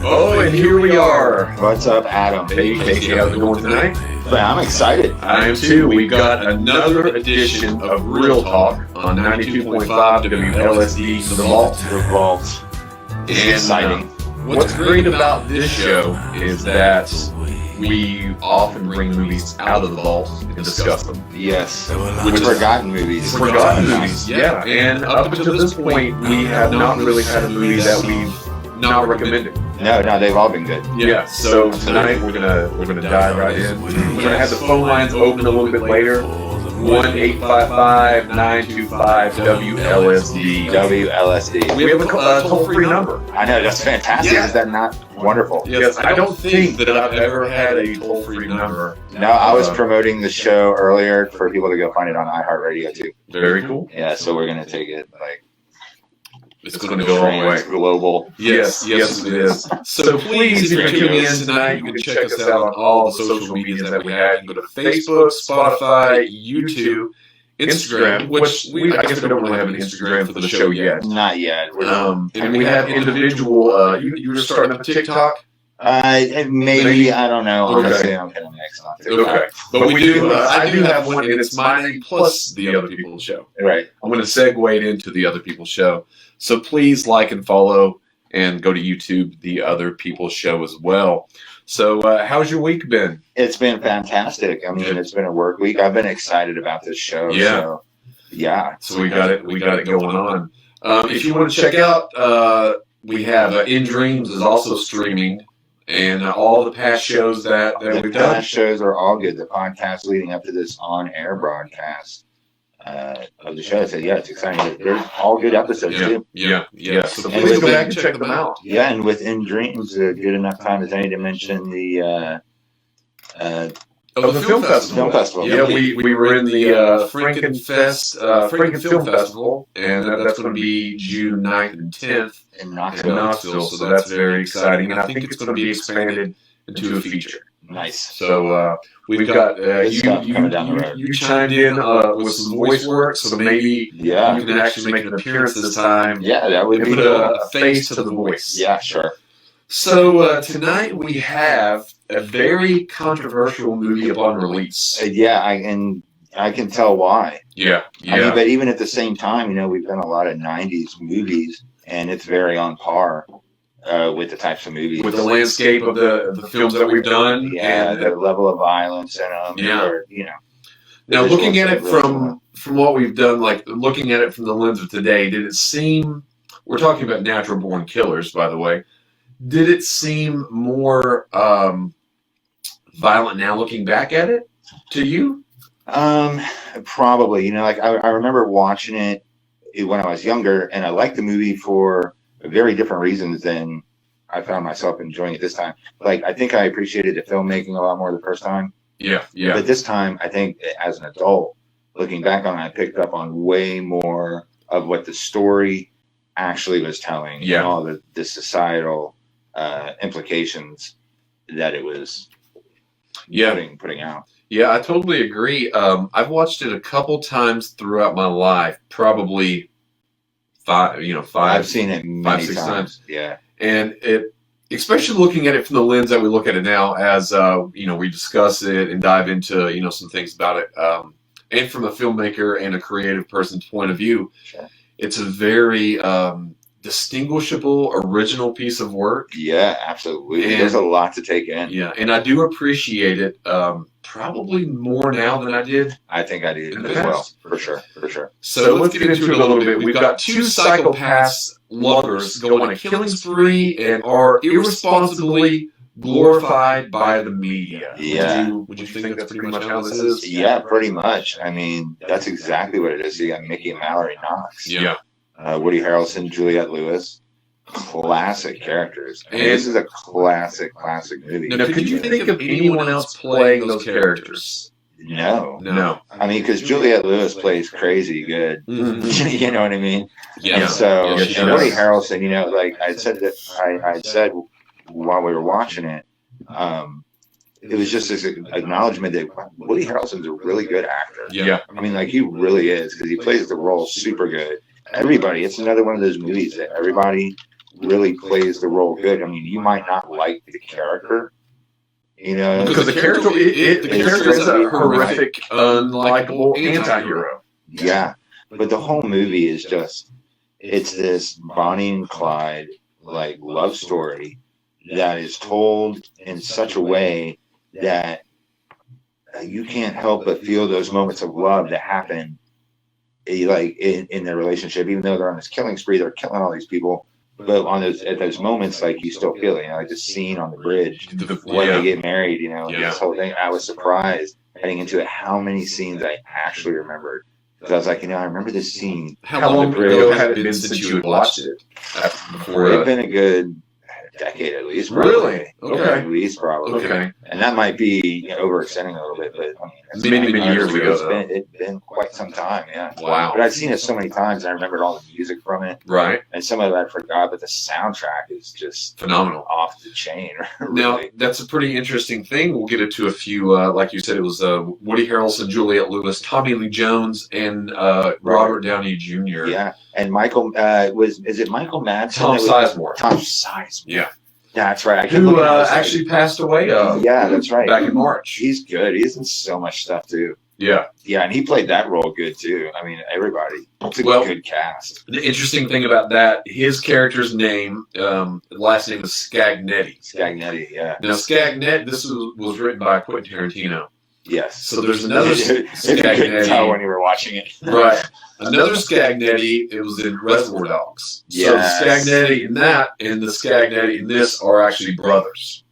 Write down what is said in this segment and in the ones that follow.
Oh, and here we are. What's up, Adam? Hey, Casey, how's it going tonight? I'm excited. I am too. We've got another edition of Real Talk on 92.5 WLSD, The Vault. The Vault. And Exciting. What's great about this show is that we often bring movies out of the vault and discuss them. Yes. Which is forgotten movies. Forgotten movies, yeah. And up until this point, we have not really had a movie that we've not recommended. No, they've all been good. Yeah. So tonight we're gonna dive right in. We're gonna have the phone lines open a little bit later. 1-855-925-WLSD. WLSD. We have a toll-free number. I know, that's fantastic. Yeah. Is that not wonderful? Yes, I don't think that I've ever had a toll-free number. No, I was promoting the show earlier for people to go find it on iHeartRadio too. Very cool. Yeah, so we're gonna take it like It's going to go a long way. Global. Yes, it is. So please, if you're tuning in tonight, you can check us out on all the social medias that we have. You can go to Facebook, Spotify, YouTube, Instagram, which I guess we don't really have an Instagram for the show yet. Not yet. And we have individual, you were starting up a TikTok? Maybe, I don't know. Okay. Honestly, I'm kind of next on TikTok. Okay. But we do, I do have one, and it's my name plus the Other People's Show. Right. I'm going to segue it into the Other People's Show. So please like and follow and go to YouTube, the Other People's Show as well. So how's your week been? It's been fantastic. I mean, it's been a work week. I've been excited about this show. Yeah. So we got it going on. If you want to check out, we have In Dreams is also streaming, and all the past shows that we've the done. past shows are all good. The podcast leading up to this on-air broadcast of the show. So yeah, it's exciting. They're all good episodes too. Yeah. So And please go with- back and check them out. Yeah, and within Dreams, good enough time as any to mention the The film festival. Film festival. Yeah, we were in the Franken Film Festival, and that's going to be June 9th and 10th in in Knoxville. Knoxville. So that's very exciting, and I think it's going to be expanded into a feature. Nice. So we've got stuff coming down the road. you chimed in with some voice work, so maybe Yeah. you can actually make an appearance this time Yeah, that would and be put cool. a face to the voice. Yeah, sure. So tonight we have a very controversial movie upon release. Yeah, I can tell why. Yeah. I mean, but even at the same time, we've done a lot of '90s movies, and it's very on par with the types of movies. With the landscape of the films that we've done, Yeah, and the level of violence in them. Yeah. Or, now visuals looking at it that really from what we've done, like looking at it from the lens of today, did it seem? We're talking about Natural Born Killers, by the way. Did it seem more violent now, looking back at it, to you? Probably. I remember watching it when I was younger, and I liked the movie for very different reasons than I found myself enjoying it this time. Like, I think I appreciated the filmmaking a lot more the first time. Yeah. But this time, I think as an adult, looking back on it, I picked up on way more of what the story actually was telling. Yeah. And all the societal implications that it was putting out. Yeah, I totally agree. I've watched it a couple times throughout my life, probably five. I've seen it many 5-6 times. Yeah. And it, especially looking at it from the lens that we look at it now, as we discuss it and dive into some things about it, and from a filmmaker and a creative person's point of view, Sure. it's a very distinguishable, original piece of work. Yeah, absolutely. And- There's a lot to take in. Yeah, and I do appreciate it probably more now than I did. I think I did In the as well. past. For sure. So let's get into it a little bit. We've got two psychopaths lovers go on a killing spree and are irresponsibly glorified by the media. Yeah. Would you think that's pretty much how this is? Yeah, pretty much. I mean, that's exactly what it is. You got Mickey and Mallory Knox. Yeah. Woody Harrelson, Juliette Lewis. Classic characters. I mean, And- this is a classic movie. Now, could you think of anyone else playing those characters? No. No. I mean, because Juliette Lewis plays crazy good. Mhm. You know what I mean? Yeah. And so, Yeah, she and Woody does. Harrelson, like I said while we were watching it, it was just this acknowledgement that Woody Harrelson's a really good actor. Yeah. I mean, like, he really is, because he plays the role super good. Everybody, it's another one of those movies that everybody really plays the role good. I mean, you might not like the character, you know, Because the character is a horrific, unlikable anti-hero. Yeah, but the whole movie is just, it's this Bonnie and Clyde like love story that is told in such a way that you can't help but feel those moments of love that happen like in their relationship, even though they're on this killing spree, they're killing all these people. But at those moments, like you still feel it, like this scene on the bridge when they get married, this whole thing. I was surprised heading into it how many scenes I actually remembered. Because I was like, I remember this scene. How long ago had it been since you had watched it? It's been a good decade at least. Probably. Really? Okay. At least probably. Okay. And that might be overextending a little bit, but many years ago. It's been quite some time, yeah. Wow. But I've seen it so many times, and I remembered all the music from it. Right. And some of it I forgot, but the soundtrack is just phenomenal, off the chain. Really. Now that's a pretty interesting thing. We'll get into a few, like you said, it was Woody Harrelson, Juliette Lewis, Tommy Lee Jones, and Robert Downey Jr. Yeah, and Michael is it Michael Madsen? Tom Sizemore. Tom Sizemore. Yeah. That's right. Who actually passed away. Yeah, that's right. Back in March. He's good. He's in so much stuff too. Yeah. Yeah, and he played that role good too. I mean, everybody. It's a good cast. The interesting thing about that, his character's name, last name is Scagnetti. Scagnetti, yeah. Now, Scagnetti, this was written by Quentin Tarantino. Yes. So there's another Scagnetti. You couldn't tell when you were watching it. Right. Another Scagnetti, it was in Reservoir Dogs. Yes. So the Scagnetti in that and the Scagnetti in this are actually brothers.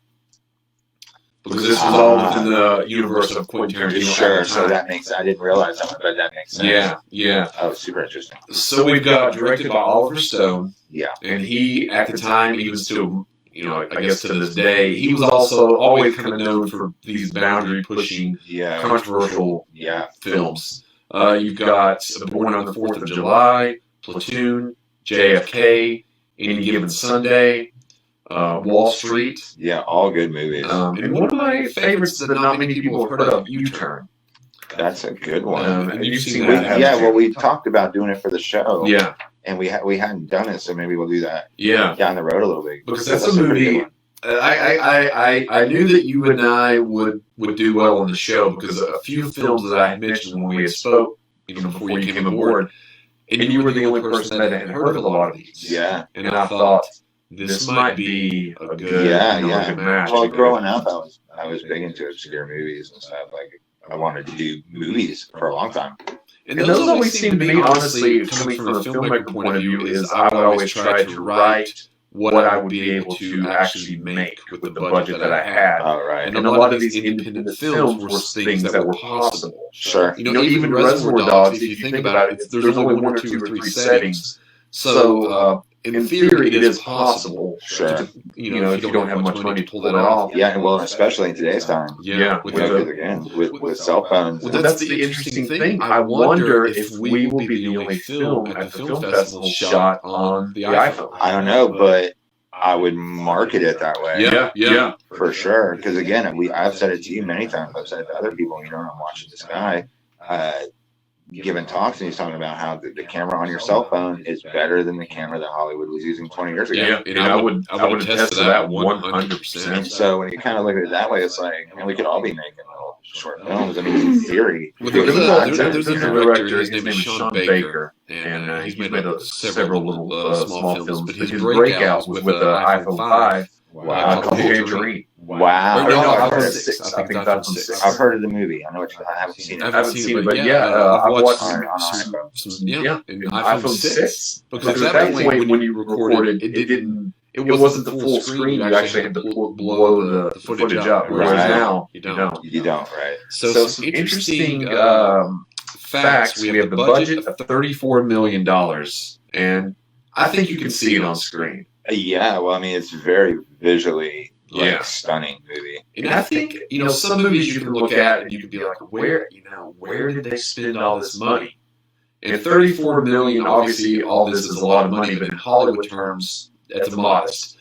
Because this was all within the universe of Quentin Tarantino. Sure, so that makes, I didn't realize that, but that makes sense. Yeah, yeah. Oh, super interesting. So we've got directed by Oliver Stone. Yeah. And he, at the time, even still, I guess to this day, he was also always kind of known for these boundary-pushing, controversial films. You've got Born on the 4th of July, Platoon, JFK, Any Given Sunday, Wall Street. Yeah, all good movies. And one of my favorites that not many people have heard of, U-Turn. That's a good one. And you've seen that. Yeah, well, we talked about doing it for the show. Yeah. And we hadn't done it, so maybe we'll do that. Yeah. Down the road a little bit. Because that's a movie. I knew that you and I would do well on the show because a few films that I had mentioned when we had spoke, before you came aboard, and you were the only person that had heard of a lot of these. Yeah. And I thought this might be a good, good match. Well, growing up, I was big into obscure movies and stuff. Like, I wanted to do movies for a long time. And those always seem to me, honestly, coming from a filmmaker point of view, is I would always try to write what I would be able to actually make with the budget that I had. Oh, right. And a lot of these independent films were things that were possible. Sure. Even Reservoir Dogs, if you think about it, there's only 1 or 2 or 3 settings. So, in theory, it is possible. Sure. If you don't have much money to pull that off. Yeah, well, especially in today's time. Yeah. With cell phones. Well, that's the interesting thing. I wonder if we will be the only film at the film festival shot on the iPhone. I don't know, but I would market it that way. Yeah. For sure. Because again, I've said it to you many times. I've said it to other people. I'm watching this guy giving talks, and he's talking about how the camera on your cell phone is better than the camera that Hollywood was using 20 years ago. Yeah, and I would attest to that 100%. And so when you kind of look at it that way, it's like, we could all be making little short films. I mean, in theory. Well, there's a director, his name is Sean Baker, and he's made several little small films, but his breakout was with the iPhone 5. Wow. Tangerine. Wow. No, iPhone 6. I think iPhone 6. I've heard of the movie. I know what I haven't seen it. I haven't seen it, but I've watched on iPhone. iPhone 6. Because at that point, when you recorded, it wasn't the full screen. You actually had to blow the footage up. Whereas now, you don't. You don't, right. So some interesting facts. We have the budget of $34 million, and I think you can see it on screen. Yeah, well, I mean, it's very visually stunning movie. And I think, some movies you can look at and you can be like, where did they spend all this money? And $34 million, obviously, all this is a lot of money, but in Hollywood terms, that's modest.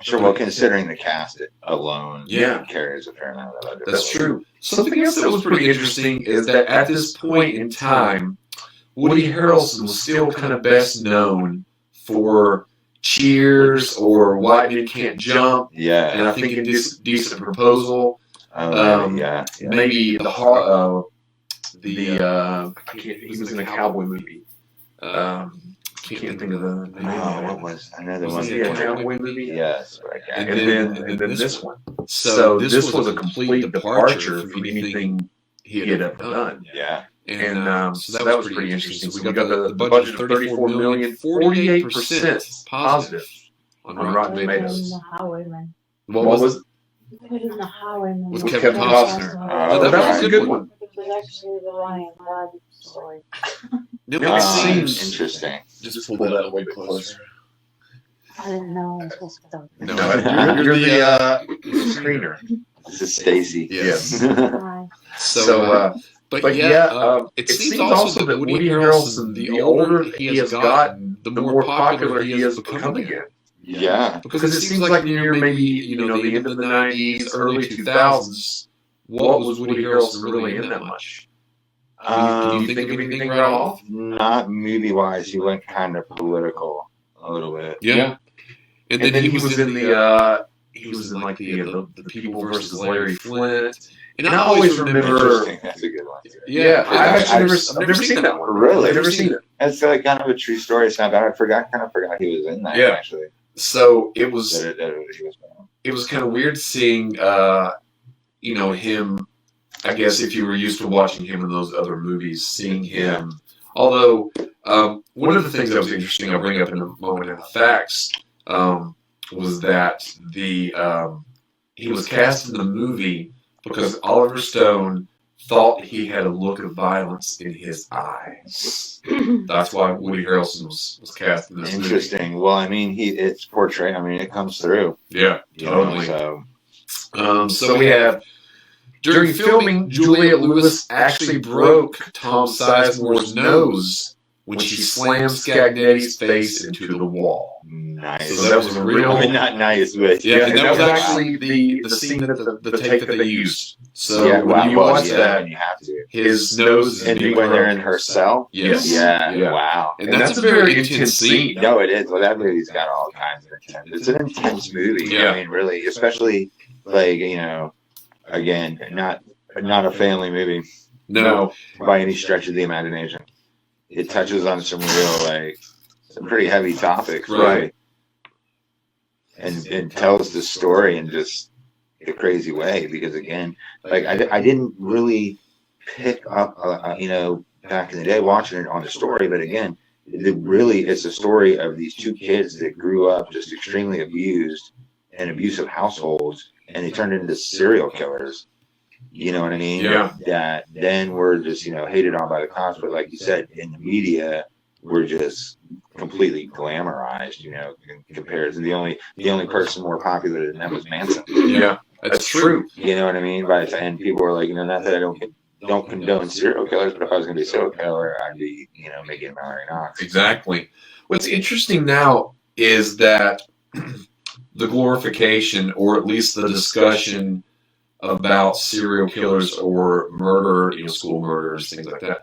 Sure, well, considering the cast alone carries a fair amount of budget. That's true. Something else that was pretty interesting is that at this point in time, Woody Harrelson was still kind of best known for Cheers or White Men Can't Jump, Yeah. and I think in Decent Proposal. Yeah. Maybe he was in a cowboy movie. Can't think of the name. What was another Was one? he a cowboy movie? Yes. But I can't. And then this one. So this was a complete departure from anything he had ever done. Yeah. And so that was pretty interesting. So we got the budget of $34 million, 48% positive on Rotten Tomatoes. The Highwayman. What was it? Put in the Highwayman. With Kevin Costner. Oh, That was a good one. It was actually the Ryan Blood story. It seems interesting. Just pull that way closer. I didn't know I was supposed to. No, you're the screener. This is Stacy. Yes. Hi. So, but yeah, it seems also that Woody Harrelson, the older he has gotten, the more popular he has become again. Yeah. Because it seems like near maybe the end of the 90s, early 2000s, what was Woody Harrelson really in that much? Can you think of anything right off? Not movie wise. He went kind of political a little bit. Yeah. And then he was in the People versus Larry Flint. And I always remember. Interesting. That's a good one. Yeah, I've never seen that one. Really? I've never seen it. It's like kind of a true story. It's not bad. I kind of forgot he was in that. Yeah. Actually. So it was. It It was kind of weird seeing, him. I guess if you were used to watching him in those other movies, seeing him. Although one of the things that was interesting, I'll bring up in a moment in the facts, was that he was cast in the movie because Oliver Stone thought he had a look of violence in his eye. That's why Woody Harrelson was cast in this movie. Interesting. Well, I mean, it's portrayed. I mean, it comes through. Yeah, totally. So we have, during filming, Juliette Lewis actually broke Tom Sizemore's nose when she slammed Scagnetti's face into the wall. Nice. So that was a real... I mean, not nice, but... Yeah, and that was actually the scene that the take that they used. So yeah, when you watch that, that, you have to. his nose is And being when they're broken. in her cell? Yes. Yeah. Wow. And that's a very intense scene. No, it is. Well, that movie's got all kinds of intense. It's an intense movie. Yeah. I mean, really, especially, like, again, not a family movie No. by any stretch of the imagination. It touches on some real, some pretty heavy topics, Right. And tells the story in just a crazy way. Because again, I didn't really pick up, back in the day watching it on the story, but again, it's a story of these two kids that grew up just extremely abused in abusive households, and they turned into serial killers. You know what I mean? Yeah. That then we're just, hated on by the cops, but like you said, in the media, we're just completely glamorized, in comparison. The only person more popular than them was Manson. Yeah, that's true. You know what I mean? And people were like, not that I don't condone serial killers, but if I was going to be a serial killer, I'd be, making Mallory Knox. Exactly. What's interesting now is that the glorification, or at least the discussion about serial killers or murder, school murders, things like that,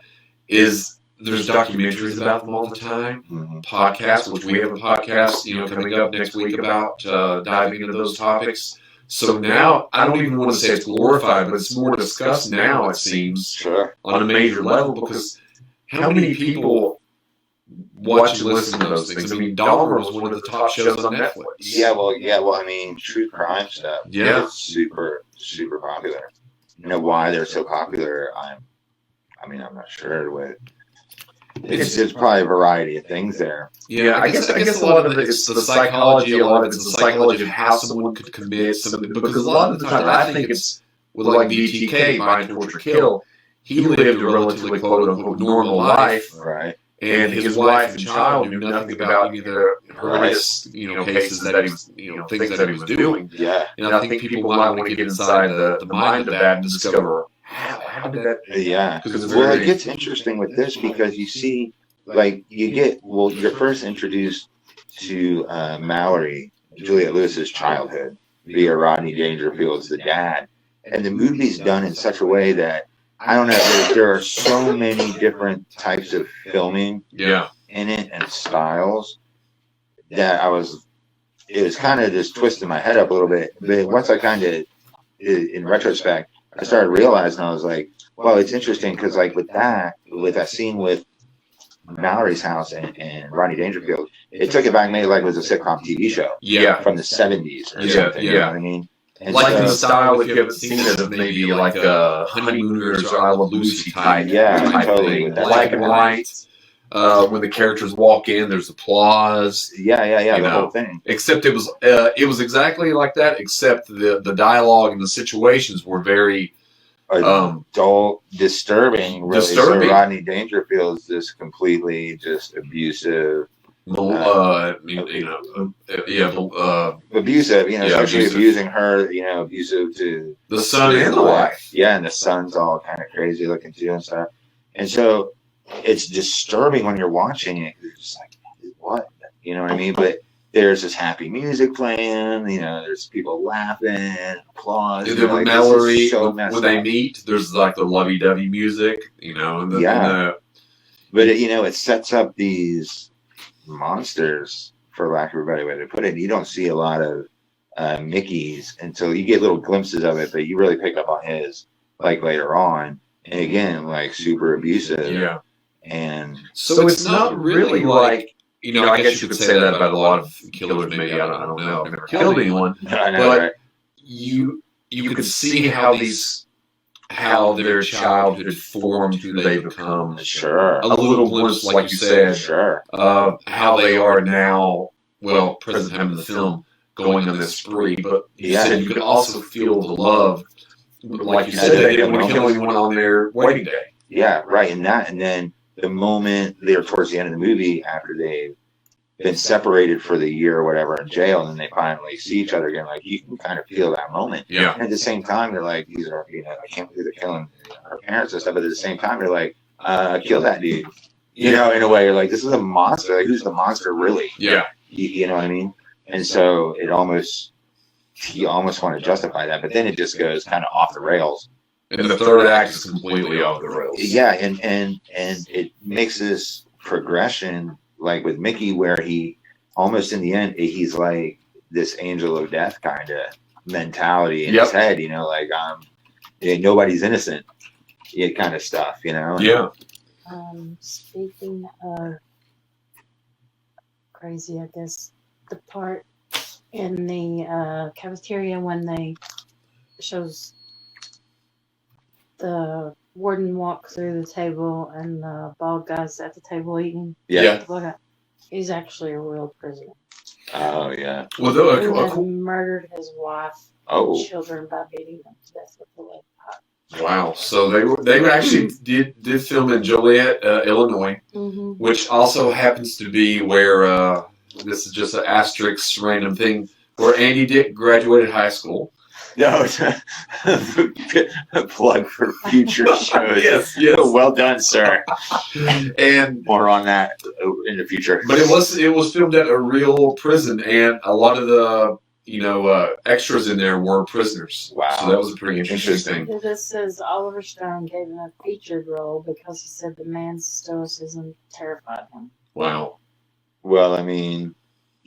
is there's documentaries about them all the time, podcasts, which we have a podcast, coming up next week about diving into those topics. So now, I don't even want to say it's glorified, but it's more discussed now, it seems, Sure. on a major level, because how many people watch and listen to those things? I mean, Dahmer was one of the top shows on Netflix. Yeah, well, I mean, true crime stuff. Yeah. Is super, super popular. Why they're so popular? I'm not sure. It's probably a variety of things there. Yeah, I guess a lot of it is the psychology. A lot of it's the psychology of how someone could commit something. Because a lot of the time, I think it's with like BTK, Bind, Torture, Kill. He lived a relatively quote unquote normal life, Right. and his wife and child knew nothing about any of the horrendous, cases that he was, things that he was doing. Yeah. And I think people might want to get inside the mind of that and discover how did that. Yeah. Because It gets interesting with this because you see, you're first introduced to Mallory, Juliette Lewis's childhood, via Rodney Dangerfield's the dad. And the movie's done in such a way that, I don't know, there are so many different types of filming Yeah. in it and styles that it was kind of just twisting my head up a little bit. But once I kind of, in retrospect, I started realizing, I was like, well, it's interesting because like with that scene with Mallory's house and Rodney Dangerfield, it took it back, made it like it was a sitcom TV show Yeah. from the 70s or Yeah, something. You know yeah. what I mean? And Like so- in the style, if you haven't seen it, of maybe like a Honeymooners or I Love Lucy type, Yeah, type totally, thing. with that Black and black white. When the characters walk in, there's applause. yeah, You the know. whole thing. Except it was exactly like that. Except the dialogue and the situations were very Adult, disturbing, really. Disturbing. So Rodney Dangerfield is just completely just abusive. Abusive, Yeah, especially abusive. abusing her, abusive to the son and the wife. Yeah, and the son's all kind of crazy looking too and stuff. And so it's disturbing when you're watching it. You're just like, what? You know what I mean? But there's this happy music playing, there's people laughing, applause. The you're like, this Mallory, is so when messed they up. meet, there's like the lovey-dovey music, and the, Yeah. and But it sets up these monsters, for lack of a better way to put it. You don't see a lot of Mickey's until you get little glimpses of it, but you really pick up on his like later on. And again, like super abusive. yeah. And So it's not really like, I guess you could say that about a lot of killers. Maybe I don't know. I've never killed anyone. I know, But right? you could see how their childhood formed who they become. Sure. A little glimpse, like you said, Sure. of how they are now. Well, present time in the film, going on this spree, but you said you could also feel the love. Like you said, they didn't want to kill anyone on their wedding day. Yeah, right. And then the moment they're towards the end of the movie, after they've been separated for the year or whatever in jail, and then they finally see each other again, like you can kind of feel that moment. Yeah. And at the same time, they're like, these are, I can't believe they're killing our parents and stuff. But at the same time, they're like, kill that dude. In a way, you're like, this is a monster. Like, who's the monster really? Yeah. You know what I mean? And so you almost want to justify that, but then it just goes kind of off the rails. And the third act is completely off the rails. Yeah, and it makes this progression, like with Mickey, where he almost in the end, he's like this angel of death kind of mentality in his head, like nobody's innocent, kind of stuff, Yeah. Speaking of crazy, I guess the part in the cafeteria when they shows the warden walk through the table and the bald guy's at the table eating. Yeah. The bald guy, he's actually a real prisoner. Oh yeah. Well, Who had murdered his wife Oh. and children by beating them to death with the lead pipe. wow. So they actually did film in Joliet, Illinois, which also happens to be where this is just an asterisk random thing where Andy Dick graduated high school. No, a plug for future shows. Yes. Well done, sir. And More on that in the future. but it was filmed at a real prison, and a lot of the extras in there were prisoners. Wow. So that was a pretty interesting thing. This says Oliver Stone gave him a featured role because he said the man's stoicism terrified him. Wow. Well, I mean,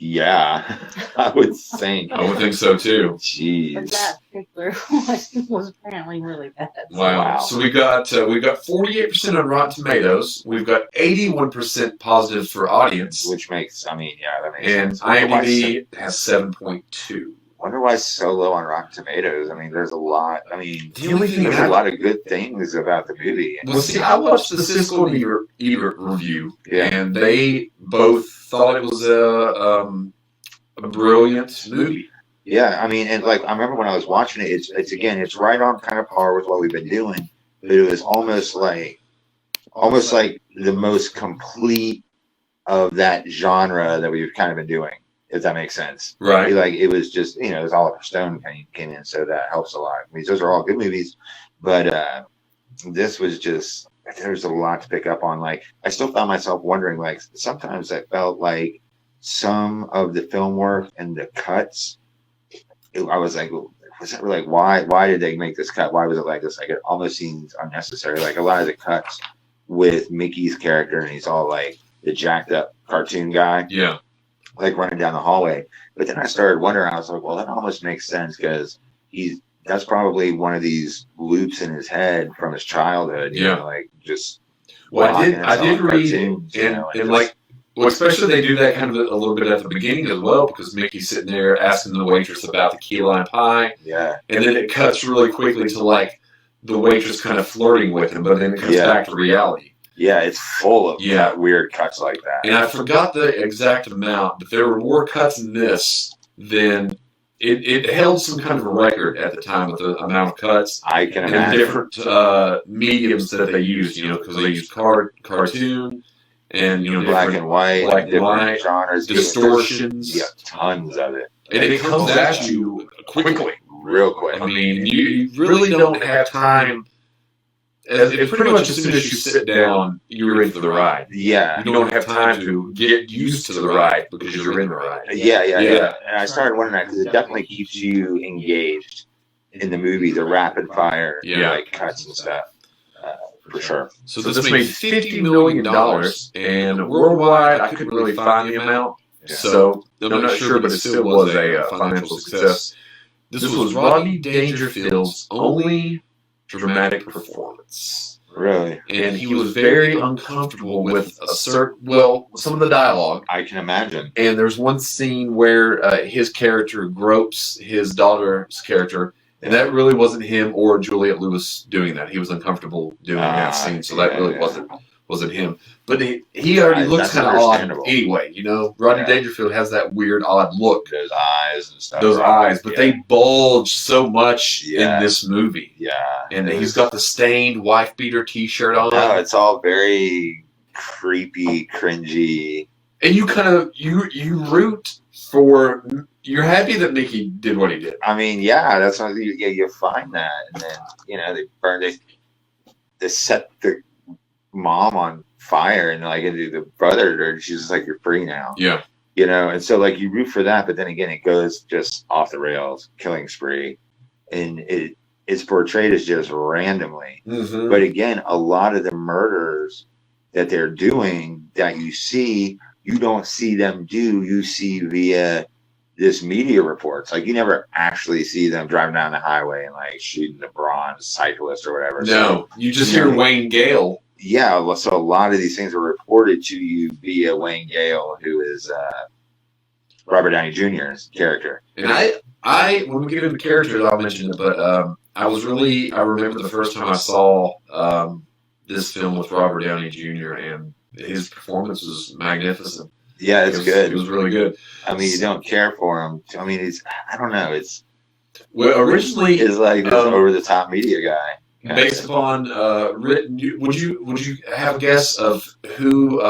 yeah, I would think. I would think so too. But Jeez. that particular one was apparently really bad. Wow. Wow. So we've got 48% on Rotten Tomatoes. We've got 81% positive for audience, Which makes, that makes and sense. IMDb has 7.2. Wonder why it's so low on Rotten Tomatoes. I mean, there's a lot. I mean, The only thing there's a lot of good things about the movie. Well, see, I watched the Siskel and Ebert review, Yeah. and they both thought it was a brilliant movie. Yeah, I mean, and like I remember when I was watching it, it's right on kind of par with what we've been doing, but it was almost like the most complete of that genre that we've kind of been doing, if that makes sense. Right. Like it was just, it was Oliver Stone came in, so that helps a lot. I mean, those are all good movies, but this was just, there's a lot to pick up on. Like I still found myself wondering, like sometimes I felt like some of the film work and the cuts, I was like, was that really, like, why did they make this cut? Why was it like this? Like it almost seems unnecessary. Like a lot of the cuts with Mickey's character, and he's all like the jacked up cartoon guy. Yeah. like running down the hallway. But then I started wondering. I was like, well, that almost makes sense because that's probably one of these loops in his head from his childhood. You know, like just. Well, I did read, cartoons, and like, well, especially they do that kind of a little bit at the beginning as well, because Mickey's sitting there asking the waitress about the key lime pie, and then it cuts really quickly to like the waitress kind of flirting with him, but then it comes back to reality. Yeah, it's full of weird cuts like that. And I forgot the exact amount, but there were more cuts in this than it held some kind of a record at the time with the amount of cuts. I can and imagine. Different mediums that they used, because they used cartoon and black and white, different genres, distortions. Yeah, tons of it. And it comes at you quickly, real quick. I mean, you really don't have time. It's pretty much as soon as you sit down, you're in for the ride. Yeah. You don't have time to get used to the ride because you're in the ride. Yeah. And I started wondering that because it definitely keeps you engaged in the movie, the rapid fire like cuts and stuff. For sure. So this made $50 million, and worldwide, I couldn't really find the amount. Yeah. So I'm not sure, but it still was a financial success. This was Rodney Dangerfield's only dramatic performance. Really? And he was very uncomfortable with some of the dialogue. I can imagine. And there's one scene where his character gropes his daughter's character, and that really wasn't him or Juliette Lewis doing that. He was uncomfortable doing that scene, so that really wasn't him. But he already looks kind of odd anyway, Rodney Dangerfield has that weird, odd look. Those eyes and stuff. Those eyes, but they bulge so much in this movie. Yeah. And he's got the stained wife beater T-shirt on. No, it's all very creepy, cringy. And you kind of you root for. You're happy that Mickey did what he did. I mean, yeah, that's what you find that, and then they set the mom on fire, and like the brother, she's just like, you're free now. Yeah. And so like you root for that, but then again, it goes just off the rails, killing spree, and it's portrayed as just randomly. Mm-hmm. But again, a lot of the murders that they're doing that you don't see them do, you see via this media reports. Like you never actually see them driving down the highway and like shooting the bronze cyclist or whatever. No, you just hear Wayne Gale. Yeah, so a lot of these things are reported to you via Wayne Gale, who is Robert Downey Jr.'s character. And I when we get into characters, I'll mention it, but I remember the first time I saw this film with Robert Downey Jr. and his performance was magnificent. Yeah, it's good. It was really good. I mean, you don't care for him. I mean, I don't know. Originally is like this over the top media guy. Based upon written, would you have a guess of who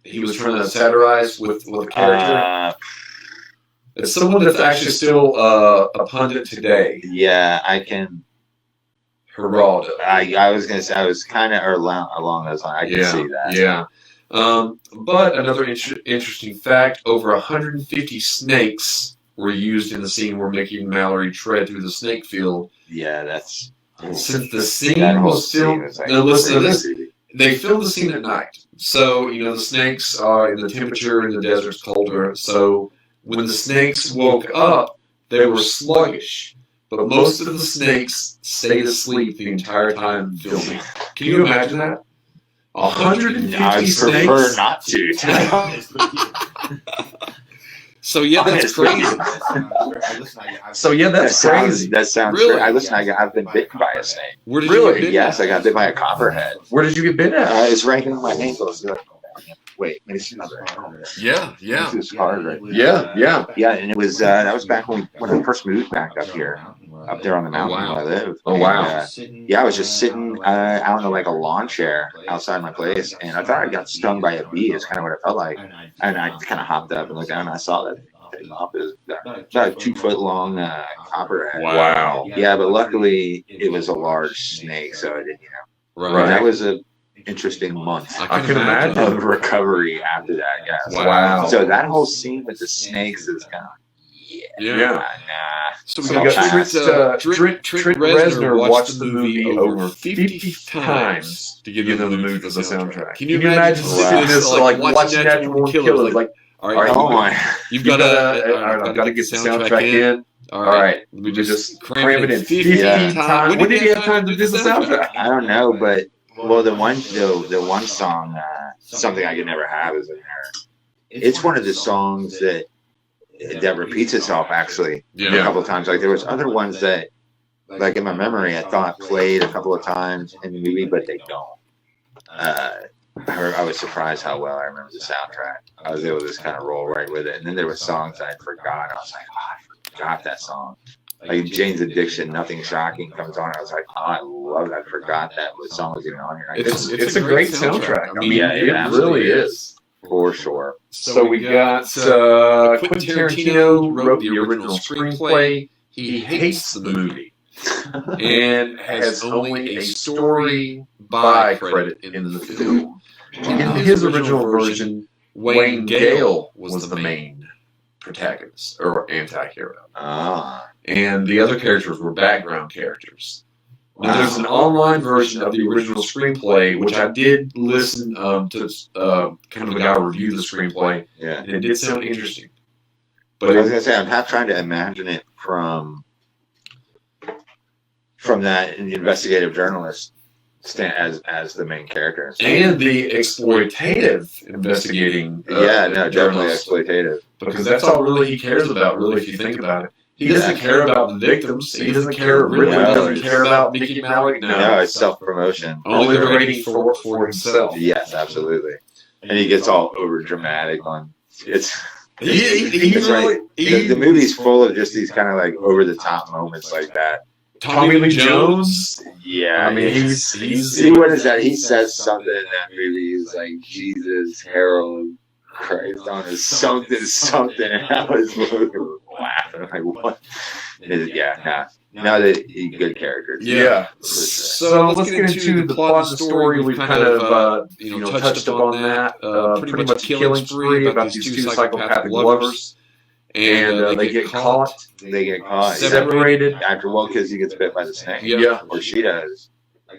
he was trying to satirize with the character? It's someone that's actually still a pundit today. Yeah, I can. Geraldo. I was gonna say I was kind of along those lines. I can see that. Yeah. But another interesting fact: over 150 snakes were used in the scene where Mickey and Mallory tread through the snake field. Yeah, that's. Since the scene was filmed, listen to this. They filmed the scene at night, so the snakes are in the temperature in the desert's colder. So when the snakes woke up, they were sluggish, but most of the snakes stayed asleep the entire time filming. Can you imagine that? 150 snakes. I prefer not to. So yeah, that's crazy. That's crazy. That sounds really. I've been bitten by a snake. Where did you get bitten? Yes, I got bit by a copperhead. Where did you get bitten at? It's right in my ankles. Wait, let me see another. Yeah. This is hard, right? Yeah. And it was that was back when I first moved back up here, up there on the mountain where I live. Oh wow. I was just sitting out in like a lawn chair outside my place, and I thought I got stung by a bee. Is kind of what it felt like, and I kind of hopped up and looked down, and I saw that thing up. It was about a 2 foot long copperhead. Wow. Yeah, but luckily it was a large snake, so I didn't. Right. That was a interesting month. I can imagine of recovery after that. Yes. Wow. So that whole scene with the snakes is kind of yeah. So we got Trent Reznor watched the movie over 50 times to give them the movie for the soundtrack. Can you imagine sitting in this, like, watching Natural Born Killers, like, All right, Oh my! you've got to. I've got to get the soundtrack in. All All right, we we just cram it in 50 Yeah. times. When did he have time to do the soundtrack? I don't know, but well, the one song, something I could never have, is in there. It's one of the songs that repeats itself actually a Yeah. couple of times. Like there was other ones that, like in my memory, I thought played a couple of times in the movie, but they don't. I was surprised how well I remember the soundtrack. I was able to just kind of roll right with it. And then there were songs I forgot. I was like, oh, I forgot that song. Like Jane's Addiction, Nothing Shocking comes on. I was like, oh, I love that. I forgot that song was even on here. It's a great soundtrack. I mean, yeah, it absolutely really is. for sure. So we got Quentin Tarantino wrote the original screenplay. He hates the movie and has only a story by credit in the film. In his original version, Wayne Gale was the main protagonist or anti-hero, and the other characters were background characters. Now, there's an online version of the original screenplay, which I did listen to kind of a guy review the screenplay, Yeah. and it did sound interesting. But But I was gonna say, I'm half trying to imagine it from that investigative journalist as the main character. and the exploitative investigating Definitely journalist, exploitative. because that's all really he cares about, really, if you think about it. He doesn't care about the victims. He doesn't care, really No, doesn't it's- care about Mickey Malik. No, it's self-promotion. Only the rating for himself. Yes, absolutely. And he gets all over dramatic on it's. He It's really, The movie's full of just these kind of like over the top moments like that. Tommy Lee Jones. Yeah, I mean, he's See, what is that? He says something in that movie. He's like, Jesus, Harold Christ on his something. And I was laughing. Like, what? No, that good characters. Yeah. So let's get into the plot of the story. We've kind of touched upon that. Pretty much a killing spree about these two psychopathic lovers, and they get caught, They get caught. separated. After because he gets bit by the snake. Yeah. Or she does.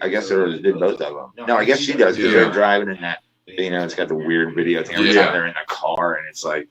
I guess there did both of them. No, I guess she does because they're driving in that. It's got the weird video thing. Every time they're in a car, and it's like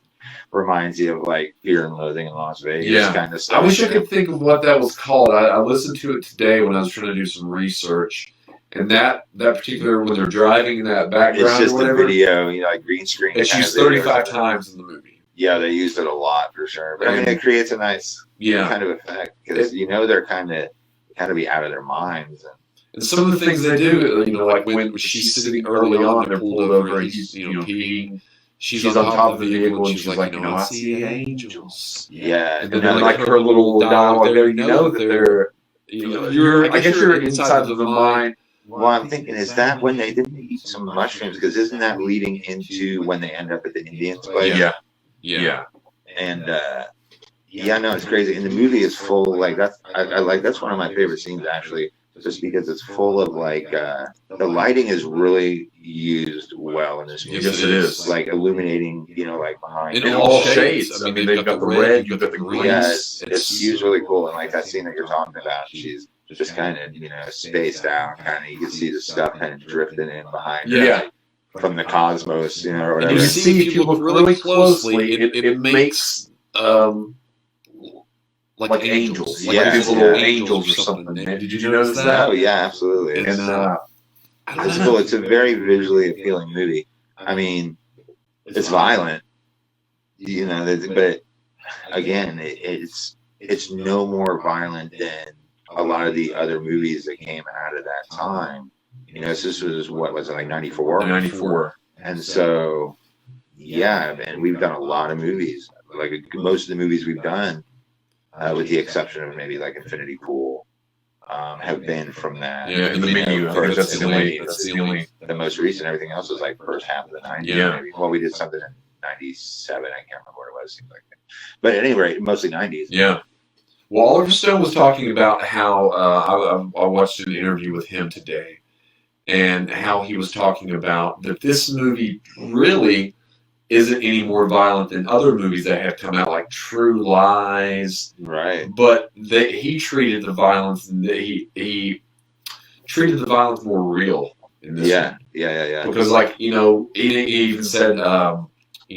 reminds you of like Fear and Loathing in Las Vegas kind of I stuff. wish I could think of what that was called. I listened to it today when I was trying to do some research, and that particular when they're driving in that background It's just or the whatever, video, like green screen. it's kind of used video. 35 times in the movie. Yeah, they used it a lot for sure. But I mean, it creates a nice kind of effect because they're kind of be out of their minds. And some of the things they do, like when she's sitting early on, they're pulled over, and he's peeing. She's on top of the vehicle, and she's like, I see angels. Yeah, And then like her little dialogue there, that they're, I guess you're inside of the mind. Well, I'm thinking, is that when they didn't eat some mushrooms? Because isn't that leading into when they end up at the Indians' place? Yeah. And no, it's crazy. And the movie is full like that's that's one of my favorite scenes actually, just because it's full of like the lighting is really used well in this movie. Yes, it is. Like illuminating, like behind. In all shades. I mean, they've got the red, you've got the green. Yeah, it's used really cool. And like that scene that you're talking about, she's just kind of spaced out. Kind of, you can see the stuff kind of drifting in behind her. Yeah. From the cosmos, or And whatever. you see, if you look really closely, it makes like angels, like these little angels or something. Did you notice that? Oh yeah, absolutely. It's, It's cool. It's a very visually appealing movie. I mean, it's violent, but again, it's no more violent than a lot of the other movies that came out of that time. So this was, what was it, like 94? 94. And so, and we've done a lot of movies. Like most of the movies we've done, with the exception of maybe like Infinity Pool, have been from that. Yeah, in the menu. I think that's the only. The most recent. Everything else was like first half of the 90s. Yeah. Maybe. Well, we did something in 97. I can't remember what it was. Seems like that. But at any rate, mostly 90s. Yeah. Well, Oliver Stone was talking about how I watched an interview with him today, and how he was talking about that this movie really isn't any more violent than other movies that have come out, like True Lies. Right. But he treated the violence, and he treated the violence more real in this. Yeah. Because, like, he even said,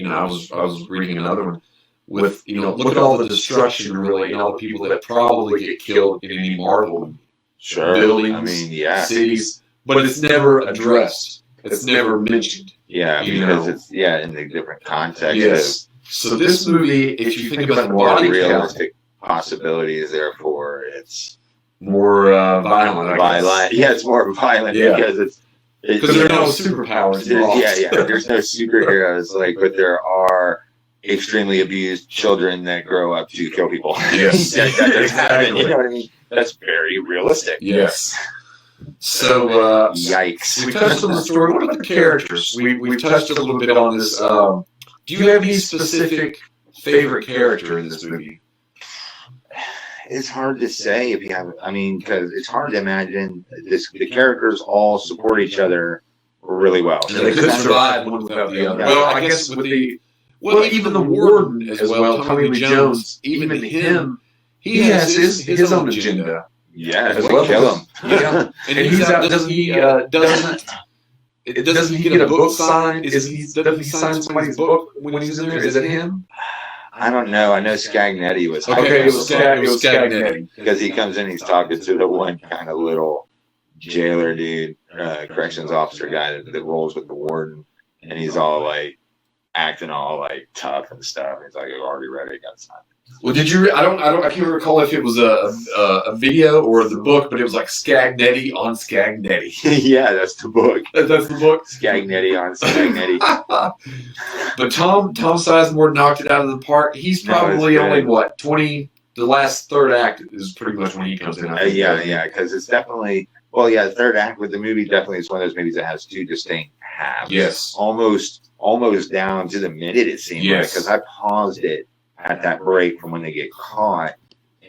I was reading another one with, look at all the destruction, really, and all the people that probably get killed in any Marvel movie. Sure. Buildings, I mean, yeah. cities, but it's never addressed. It's never mentioned. Yeah, because it's in the different context. Yes. So this movie, if you think about the more body count, realistic possibilities, therefore it's more violent. I guess. violent. Yeah, it's more violent because because there are no superpowers involved. Yeah. There's no superheroes, but there are extremely abused children that grow up to kill people. Yes. that does happen. You know what I mean? That's very realistic. Yes. So, Yikes. we touched on the story. What about the characters? We touched a little bit on this. Do you have any specific favorite character in this movie? It's hard to say if you have. I mean, because it's hard to imagine the characters all support each other really well. And they could survive one without the other. Well, I guess with even the warden as well, Tommy Lee Jones, even him, he has his own agenda. Yeah, As as well. kill him. Yeah, and he's out. Doesn't he get a book signed? Doesn't he sign somebody's book when he's in there? Is it him? I don't know. I know Scagnetti was. Okay, it was Scagnetti. Because he comes in, he's talking to the one kind of little jailer dude, corrections officer guy that rolls with the warden, and he's all acting all tough and stuff. He's like, "I've already read it, got signed." Well, did you? I can't recall if it was a video or the book, but it was like Scagnetti on Scagnetti. Yeah, that's the book. That's the book. Scagnetti on Scagnetti. But Tom Sizemore knocked it out of the park. He's probably only 20. The last third act is pretty much when he comes in. Yeah, because it's definitely. Well, yeah, the third act with the movie definitely is one of those movies that has two distinct halves. Yes. Almost down to the minute, it seemed like, because I paused it at that break from when they get caught,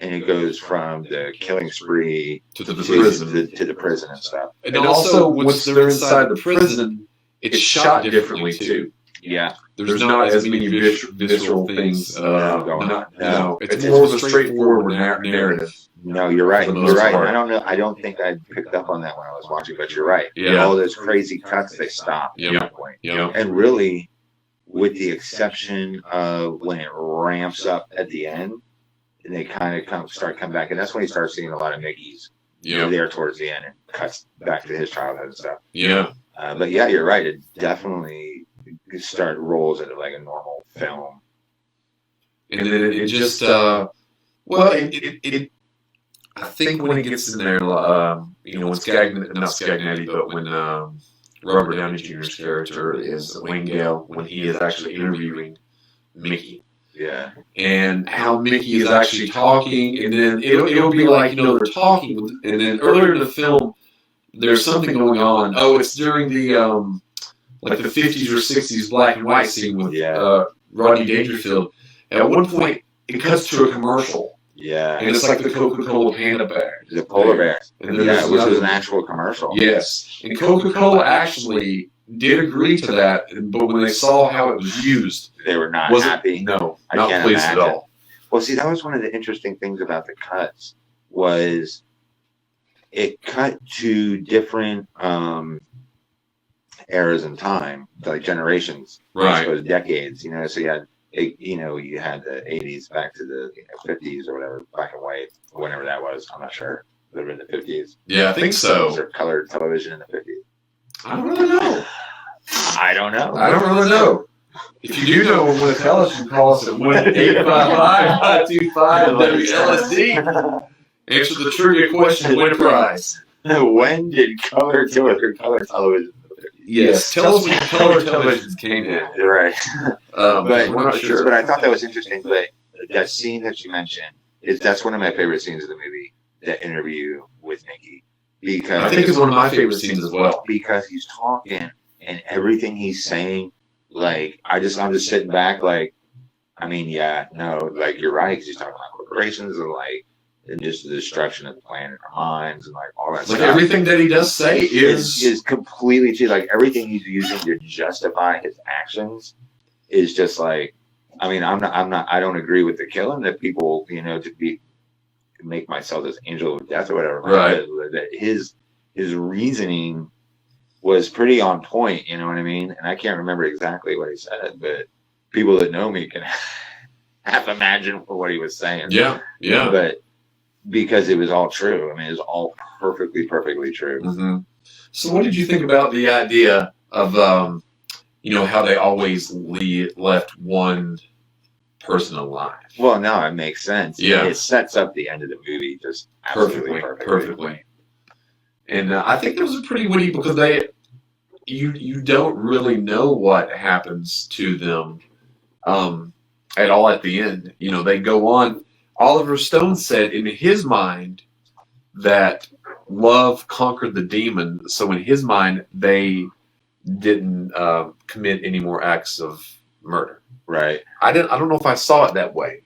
and it goes from the killing spree to the prison. to the prison and stuff. And also, once they're inside the prison, it's shot differently too. Yeah. There's not as many visceral things going on. No, it's more of a straightforward narrative. No, you're right. For the You're most right. part. I don't know. I don't think I picked up on that when I was watching, but you're right. Yeah. All those crazy cuts, they stop at that point. Yeah. And really, with the exception of when it ramps up at the end, and they kind of start coming back, and that's when you start seeing a lot of Mickey's there towards the end, and cuts back to his childhood and stuff. Yeah. But yeah, you're right. It definitely rolls into like a normal film. And then it just I think when it gets in there, when Scagnetti, but when Robert Downey Jr.'s character is Wayne Gale, when he is actually interviewing Mickey. Yeah. And how Mickey is actually talking, and then it'll be like, they're talking, and then earlier in the film, there's something going on. Oh, it's during the the 50s or 60s black and white scene with Rodney Dangerfield. At one point, it cuts to a commercial. Yeah. And it's like the Coca-Cola Panda Bear. The polar bear. And Which was an actual commercial. Yes. And Coca-Cola actually did agree to that, but when they saw how it was used, they were not happy. No, I not can't pleased imagine. at all. Well, see, that was one of the interesting things about the cuts was it cut to different eras in time, like generations, I suppose decades. So you had you had the 80s back to the 50s or whatever, black and white, whenever that was. I'm not sure. It would have been the 50s. Yeah, I think so. Was there colored television in the 50s? I don't really know. I don't know. I don't really know. If you do know and want to tell us, you can call us at 1-855-525-WLSD. Answer the trivia question, win a prize. When did color television? Yes, tell us when color televisions came in. You're right. But we're not sure. But I thought that was interesting. But that scene that you mentioned that's one of my favorite scenes of the movie. That interview with Mickey, because I think it's one of my favorite scenes as well. Because he's talking and everything he's saying, I'm just sitting back, you're right, because he's talking about corporations and just the destruction of the planet, our minds, and all that stuff. Everything that he does say is completely true. Everything he's using to justify his actions is just I don't agree with the killing that people, to make myself this angel of death or whatever. Right. That his reasoning was pretty on point. You know what I mean? And I can't remember exactly what he said, but people that know me can half imagine what he was saying. Yeah, yeah. But because it was all true. I mean, it was all perfectly true. Mm-hmm. So, what did you think about the idea of, how they always left one person alive? Well, no, it makes sense. Yeah. It sets up the end of the movie just absolutely perfectly. And I think it was pretty witty because you don't really know what happens to them at all at the end. They go on. Oliver Stone said in his mind that love conquered the demon, so in his mind they didn't commit any more acts of murder. Right. I don't know if I saw it that way,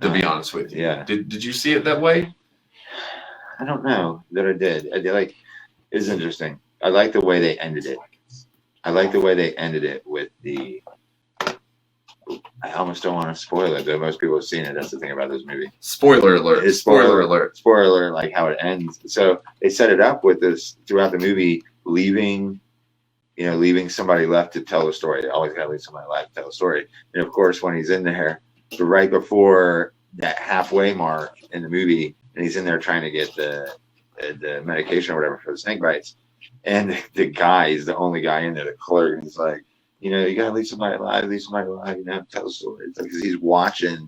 to be honest with you. Yeah. Did you see it that way? I don't know that I did. It's interesting. I like the way they ended it. I like the way they ended it with the. I almost don't want to spoil it, though most people have seen it. That's the thing about this movie. Spoiler alert. It's Spoiler alert. Spoiler alert, like how it ends. So they set it up with this throughout the movie, leaving somebody left to tell the story. They always got to leave somebody alive to tell the story. And of course, when he's in there, but right before that halfway mark in the movie, and he's in there trying to get the medication or whatever for the snake bites, and the guy is the only guy in there, the clerk, and he's like, you gotta leave somebody alive, tell the story. It's because he's watching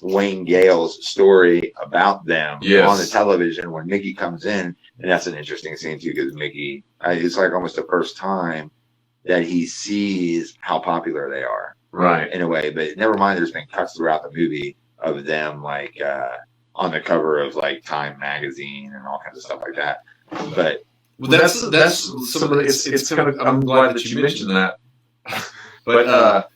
Wayne Gale's story about them on the television when Mickey comes in, and that's an interesting scene too, because Mickey, it's like almost the first time that he sees how popular they are, right? In a way, but never mind. There's been cuts throughout the movie of them like on the cover of like Time magazine and all kinds of stuff like that. But that's some of the, it's kind of, I'm glad that you mentioned that. But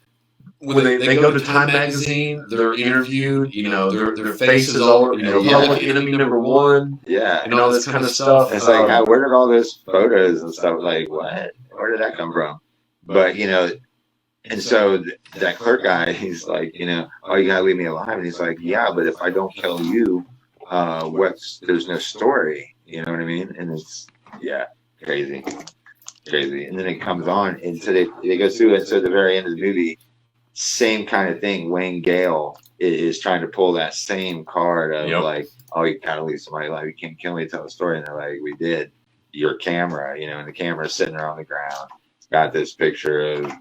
when they go to Time magazine, they're interviewed. Their faces all public enemy number one. Yeah, and all this kind of stuff. It's like, where did all those photos and stuff? Like, what? Where did that come from? But and so that clerk guy, he's like, oh, you gotta leave me alive. And he's like, yeah, but if I don't kill you, there's no story. You know what I mean? And it's crazy. And then it comes on, and so they go through it. So at the very end of the movie, same kind of thing. Wayne Gale is trying to pull that same card of like, oh, you gotta leave somebody alive. You can't kill me to tell a story. And they're like, we did. Your camera, and the camera's sitting there on the ground. Got this picture of,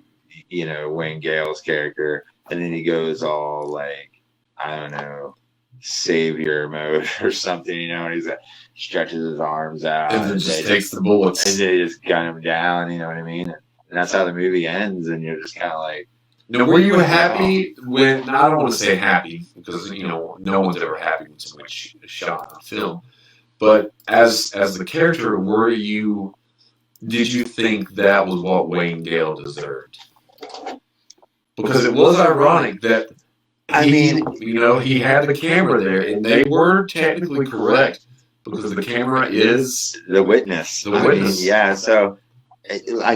Wayne Gale's character, and then he goes all like, I don't know, savior mode or something, and he's stretches his arms out and then just takes the bullets, and they just gun him down. You know what I mean? And that's how the movie ends, and you're just kind of like. Now, were you happy when? I don't want to say happy because no one's ever happy when somebody's shot on film. But as the character, did you think that was what Wayne Gale deserved? Because it was ironic that he had the camera there, and they were technically correct because the camera is the witness. So like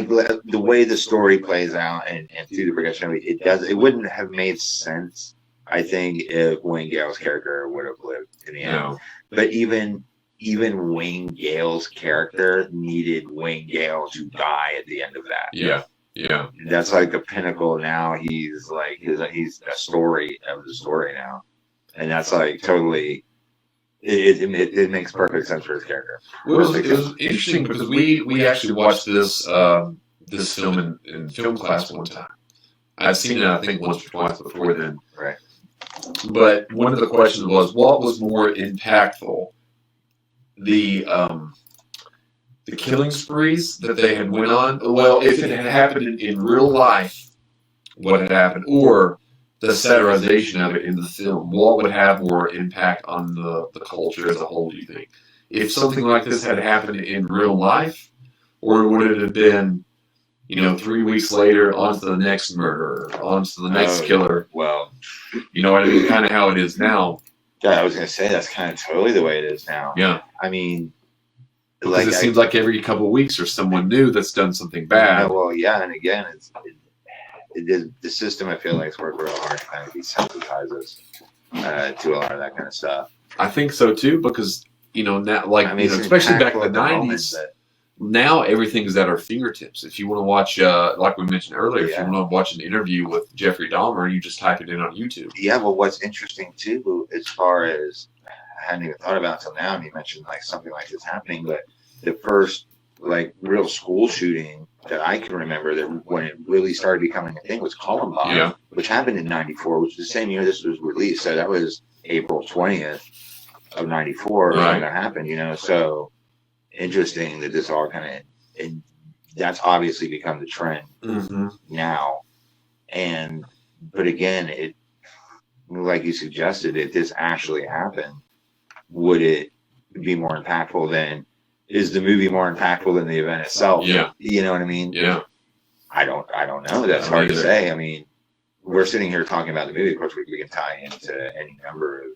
the way the story plays out and through the progression of it wouldn't have made sense, I think, if Wayne Gale's character would have lived in the end. No. But even Wayne Gale's character needed Wayne Gale to die at the end of that. Yeah. That's like the pinnacle. Now he's like he's the story of the story now, and that's like totally. It makes perfect sense for his character. It was interesting because we actually watched this film in film class one time. I'd seen it, I think, once or twice before then. Right. But one of the questions was, what was more impactful? The killing sprees that they had went on? Well, if it had happened in real life, what had happened? Or the satirization of it in the film, what would have more impact on the culture as a whole, do you think? If something like this had happened in real life, or would it have been, 3 weeks later, on to the next murderer, on to the next killer? Well, you know what I mean? Kind of how it is now. Yeah, I was going to say that's kind of totally the way it is now. Yeah. I mean, because it seems like every couple of weeks there's someone new that's done something bad. Well, yeah, and again, the system, I feel like, has worked real hard to kind of desensitize us to a lot of that kind of stuff. I think so too, because now, especially back in the 90s, now everything's at our fingertips. If you want to watch, like we mentioned earlier, if you Yeah. want to watch an interview with Jeffrey Dahmer, you just type it in on YouTube. Yeah, well, what's interesting too, as far as I hadn't even thought about until now, and you mentioned like something like this happening, but the first like real school shooting that I can remember that when it really started becoming a thing was Columbine, Yeah. which happened in '94, which was the same year this was released. So that was April 20th of '94 Right. when that happened. So interesting that this all kind of, and that's obviously become the trend Mm-hmm. now. But again, it, like you suggested, if this actually happened, would it be more impactful than, is the movie more impactful than the event itself? Yeah. You know what I mean? Yeah. I don't know. That's I don't hard to either. say. I mean, we're sitting here talking about the movie. Of course, we can tie into any number of,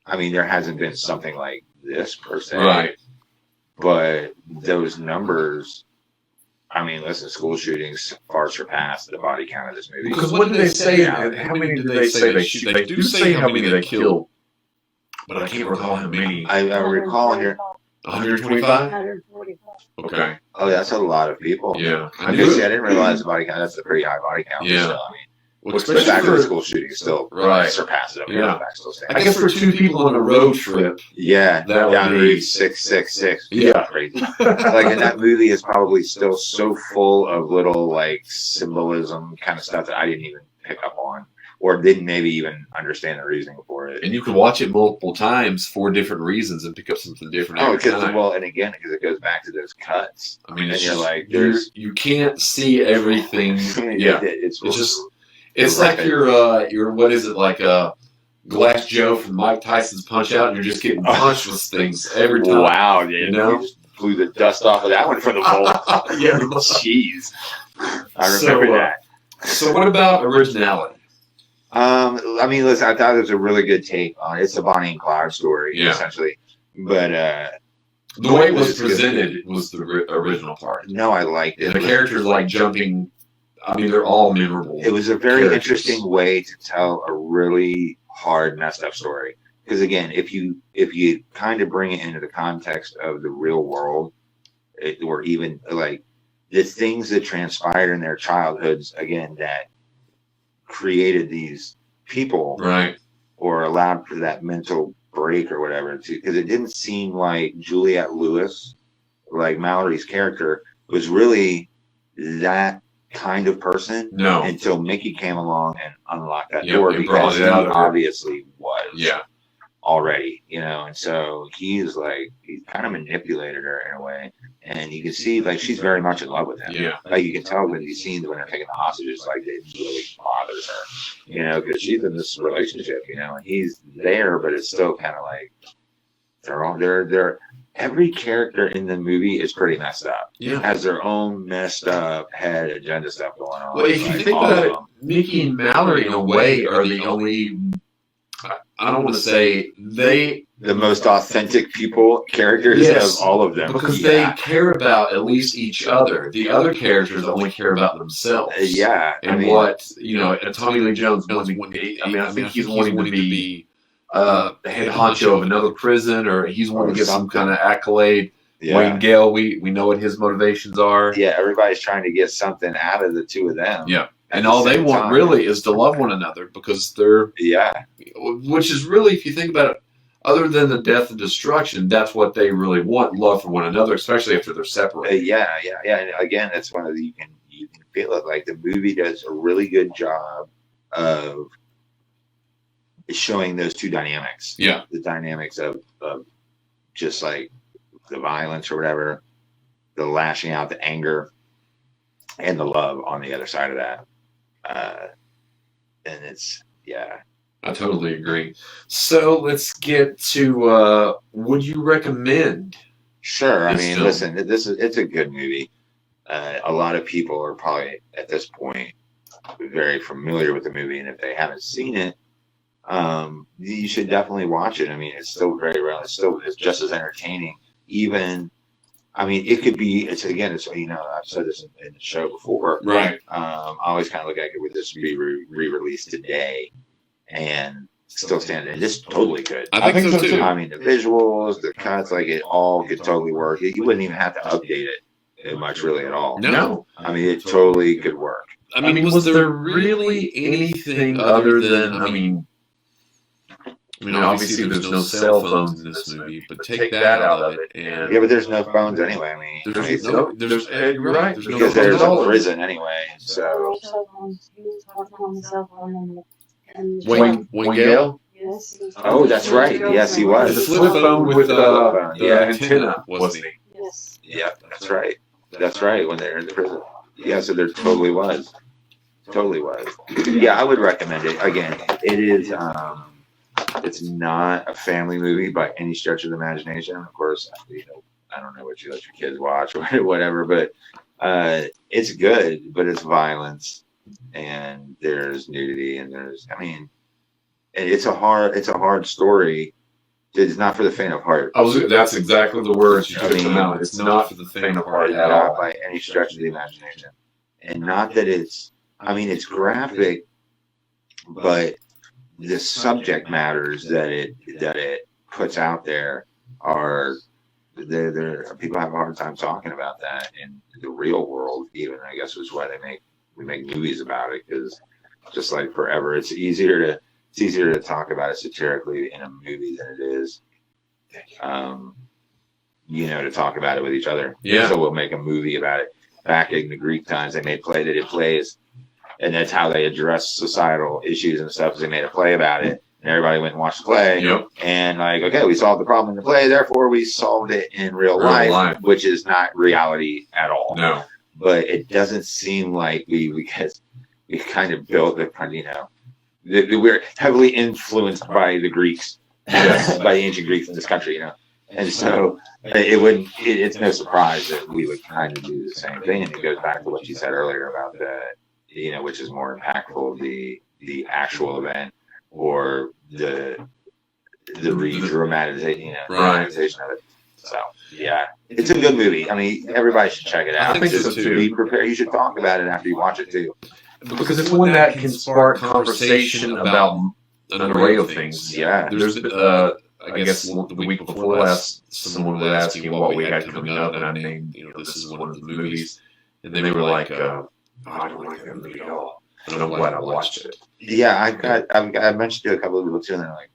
I mean, there hasn't been something like this per se. Right. But those numbers, I mean, listen, school shootings far surpass the body count of this movie. Because what did they say? Yeah. How many did they say they shoot? They do say how many they killed, but I can't recall how many. I recall here. 125? 145. Okay. Oh, that's a lot of people. Yeah. I didn't realize the body count. That's a pretty high body count. Yeah. So, I mean, Well, the fact that the for, school shooting still Right. surpasses it. Yeah. Fact still stands. I guess for two people on a road trip. Yeah, That would down to be- 666. Yeah. Crazy. Like, and that movie is probably still so full of little like symbolism kind of stuff that I didn't even pick up on, or didn't maybe even understand the reasoning for it. And you could watch it multiple times for different reasons and pick up something different Oh, every time. and again, because it goes back to those cuts. I mean, and it's you're just, like, there's, you can't see everything. Yeah. it's just, it's like your what is it, like a Glass Joe from Mike Tyson's Punch Out, and you're just getting punched with things every time. wow, dude, You know? you just blew the dust off of that one from the bowl. Yeah. Jeez, I So, remember that. So what about originality? I mean, listen, I thought it was a really good take on it. It's a Bonnie and Clyde story, Yeah. essentially. But The way it was presented was the original part. no, I liked it. And the characters like jumping. I mean, they're all memorable. It was a very characters. interesting way to tell a really hard, messed up story. Because again, if you kind of bring it into the context of the real world, or even like the things that transpired in their childhoods, again, that created these people, Right. or allowed for that mental break or whatever. Because it didn't seem like Juliette Lewis, like Mallory's character, was really that kind of person No. until Mickey came along and unlocked that Yeah, door, he brought because it he out of her. obviously was Yeah. already, and so he's kind of manipulated her in a way, and you can see like she's very much in love with him. Yeah. Like you can tell when these scenes when they're taking the hostages, like it really bothers her, because she's in this relationship, and he's there, but it's still kind of like they're every character in the movie is pretty messed up. Yeah. Has their own messed up head agenda stuff going on. Well, if you Like, think all about of it, them. Mickey and Mallory, in a way, are the only. I don't want to say they, The most authentic characters Yes, of all of them. because Yeah. they care about at least each other. The other characters only care about themselves. Yeah, And and Tommy Lee Jones knows I think he's wanting to be the head honcho of another prison, or he's wanting to get some kind of accolade. yeah, Wayne Gale, we know what his motivations are. yeah. Everybody's trying to get something out of the two of them. Yeah. at And the all they same want time. really is to love one another, because they're, Yeah, which is really, if you think about it, other than the death and destruction, that's what they really want, love for one another, especially after they're separated. yeah. And again, that's one of the you can feel it. Like the movie does a really good job of showing those two dynamics. Yeah. The dynamics of just like the violence or whatever, the lashing out, the anger, and the love on the other side of that. And it's, yeah. I totally agree. So let's get to, would you recommend? Sure. I This mean, film. listen, it's a good movie. A lot of people are probably at this point very familiar with the movie, and if they haven't seen it, you should definitely watch it. I mean, it's still very real. It's just as entertaining. Even, I mean, it could be. It's I've said this in the show before. Right. I always kind of look at it with this be re-released today, and still stand. And it's totally good. I think so too. I mean, the visuals, the cuts, like it all could totally work. You wouldn't even have to update it. much really at all. No. I mean, it totally could work. I mean, was there really anything other than, I mean, obviously there's no cell phones in this movie, but take that out of it, and Yeah, but there's no phones anyway. I mean, you're right. There's no because phones there's at all. a prison anyway. So He was talking on the cell phone and Wayne Gale? yes, he was oh, that's right. Yes, he The was. flip phone with the Yeah. antenna, wasn't he? Yes. Yeah, that's right. That's right. When they're in the prison. Yeah, so there totally was. Totally was. Yeah, I would recommend it. Again, it is. It's not a family movie by any stretch of the imagination. Of course, I don't know what you let your kids watch or whatever, but it's good. But it's violence, and there's nudity, and it's a hard story. It's not for the faint of heart. That's exactly the words you took them out. It's not for the faint of heart at Not all. by any stretch of the imagination. And not that it's graphic, but the subject matters that it puts out there are there. People have a hard time talking about that in the real world. Even I guess is why we make movies about it, because just like Forever, it's easier to talk about it satirically in a movie than it is, to talk about it with each other. Yeah. So we'll make a movie about it. Back in the Greek times, they did plays, and that's how they addressed societal issues and stuff. They made a play about it, and everybody went and watched the play. Yep. And like, okay, we solved the problem in the play, therefore we solved it in real life, which is not reality at all. No. But it doesn't seem like because we kind of built we're heavily influenced by the Greeks, by the ancient Greeks in this country, and so it's no surprise that we would kind of do the same thing. And it goes back to what you said earlier about which is more impactful, the actual event or the dramatization of it. So yeah, it's a good movie. I mean, everybody should check it out. I think so, Just too. Be prepared. You should talk about it after you watch it too. Because it's one that can spark conversation about an array of things. Yeah. There's I guess the week before last, someone was asking what we had coming up, and I named, this is one of the movies, and they were like, I don't like that movie at all. I don't know why I watched it. Yeah, I mentioned to a couple of people too, and they're like,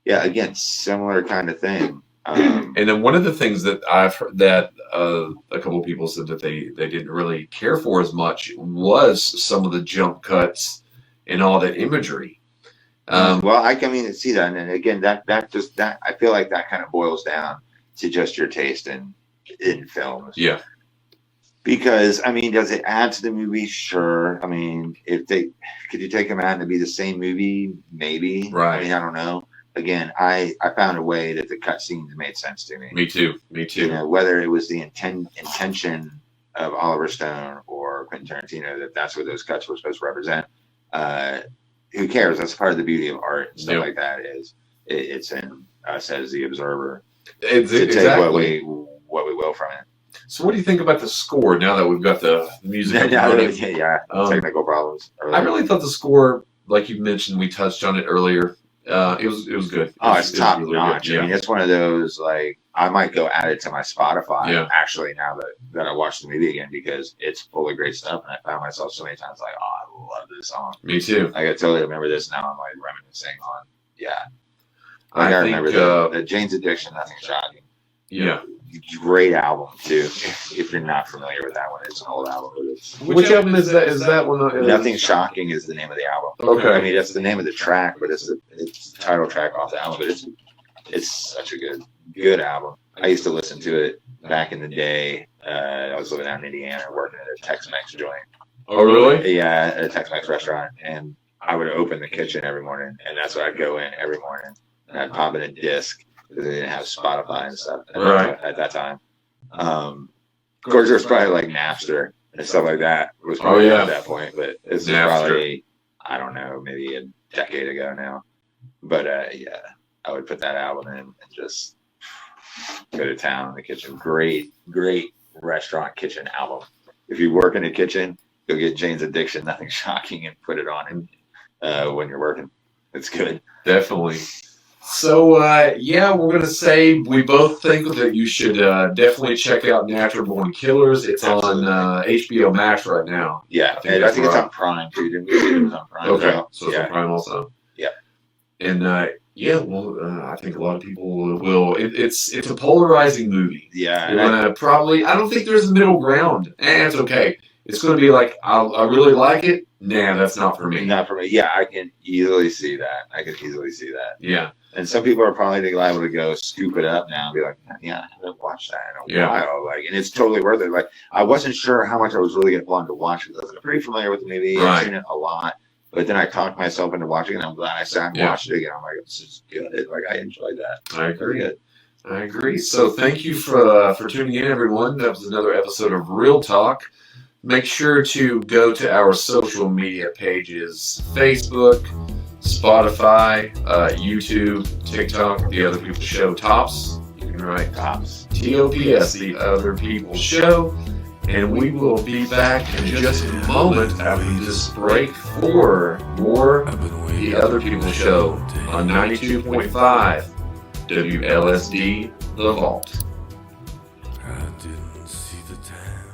yeah, again, similar kind of thing. And then one of the things that I've heard that a couple of people said that they didn't really care for as much was some of the jump cuts and all that imagery. Well, I can see that, and again, that I feel like that kind of boils down to just your taste in films. Yeah. Because does it add to the movie? Sure. Could you take them out and it'd be the same movie? Maybe. Right. I don't know. Again, I found a way that the cut scenes made sense to me. Me too. Whether it was the intention of Oliver Stone or Quentin Tarantino that's what those cuts were supposed to represent. Who cares? That's part of the beauty of art and stuff like that. It's in us as the observer to take what we will from it. So, what do you think about the score now that we've got the music? Technical problems. I really thought the score, like you mentioned, we touched on it earlier. It was good. Oh, it's top really notch. good. Yeah. It's one of those I might go add it to my Spotify. Yeah. Actually, now that I watched the movie again, because it's full of great stuff, and I found myself so many times I love this song. Me too. I totally remember this now. I'm reminiscing on. Yeah. I think, remember the Jane's Addiction. Nothing shocking. Yeah. Great album too. If you're not familiar with that one, it's an old album. Which album is that? Is that one? Nothing Shocking is the name of the album. Okay. That's the name of the track, but it's the title track off the album. But it's such a good album. I used to listen to it back in the day. I was living out in Indiana, working at a Tex-Mex joint. Oh, really? Yeah, at a Tex-Mex restaurant, and I would open the kitchen every morning, and that's where I'd go in every morning, and I'd pop in a disc. Because they didn't have Spotify and stuff at that time. Of course, there was probably like Napster and stuff like that. It was probably at that point, but this is probably, I don't know, maybe a decade ago now. But I would put that album in and just go to town in the kitchen. Great restaurant kitchen album. If you work in a kitchen, go get Jane's Addiction, Nothing Shocking, and put it on when you're working. It's good. Definitely. So, yeah, we're going to say we both think that you should definitely check out Natural Born Killers. It's on HBO Max right now. Yeah, I think and I that's think it's right. on Prime too. Didn't we say it was on Prime? Okay, as well? so it's on Prime also. Yeah. And, yeah, well, I think a lot of people will. It's a polarizing movie. Yeah, You're and gonna probably. I don't think there's a middle ground. It's okay. It's going to be like, I really like it. Nah, that's not for me. not for me. Yeah, I can easily see that. I can easily see that. Yeah. And some people are probably liable to go scoop it up now and be like, yeah, I haven't watched that in a while. Like, and it's totally worth it. Like, I wasn't sure how much I was really going to want to watch because I was pretty familiar with the movie. Right. I've seen it a lot. But then I talked myself into watching it, and I'm glad I sat and watched it again. I'm like, this is good. Like, I enjoyed that. I Very agree. good. I agree. So thank you for tuning in, everyone. That was another episode of Real Talk. Make sure to go to our social media pages: Facebook, Spotify, YouTube, TikTok, The Other People Show Tops. You can write Tops. TOPS, The Other People Show. And we will be back in just a moment after this break for more The Other People Show on 92.5 WLSD The Vault. I didn't see the time.